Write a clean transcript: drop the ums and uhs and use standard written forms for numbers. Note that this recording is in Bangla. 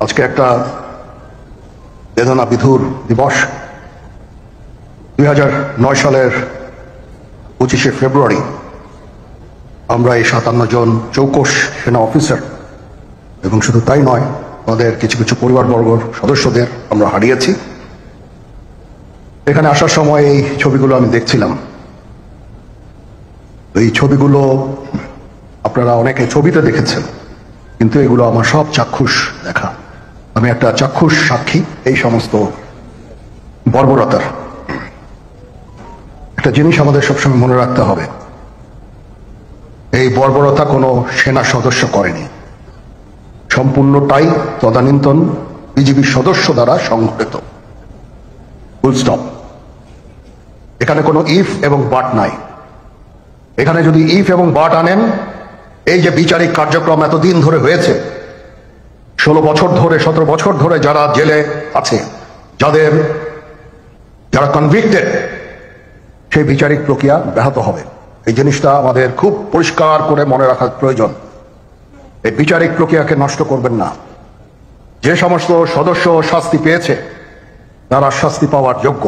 আজকে একটা বেদনা বিধুর দিবস। 2009 সালের 25শে ফেব্রুয়ারি আমরা এই 57 জন চৌকস সেনা অফিসার এবং শুধু তাই নয়, আমাদের কিছু কিছু পরিবারবর্গর সদস্যদের আমরা হারিয়েছি। এখানে আসার সময় এই ছবিগুলো আমি দেখছিলাম। এই ছবিগুলো আপনারা অনেকে ছবিতে দেখেছেন, কিন্তু এগুলো আমার সব চাক্ষুষ দেখা। আমি একটা চাক্ষুষ সাক্ষী এই সমস্ত বর্বরতার। একটা জিনিস আমাদের সবসময় মনে রাখতে হবে, এই বর্বরতা কোনো সেনা সদস্য করেনি, সম্পূর্ণটাই তদানীন্তন বিজিবি সদস্য দ্বারা সংঘটিত। Full stop. এখানে কোনো ইফ এবং বাট নাই। এখানে যদি ইফ এবং বাট আনেন, এই যে বিচারিক কার্যক্রম এতদিন ধরে হয়েছে, 16 বছর ধরে 17 বছর ধরে যারা জেলে আছে, যারা কনভিক্টেড, সেই বিচারিক প্রক্রিয়া ব্যাহত হবে। এই জিনিসটা আমাদের খুব পরিষ্কার করে মনে রাখার প্রয়োজন। এই বিচারিক প্রক্রিয়াকে নষ্ট করবেন না। যে সমস্ত সদস্য শাস্তি পেয়েছে তারা শাস্তি পাওয়ার যোগ্য।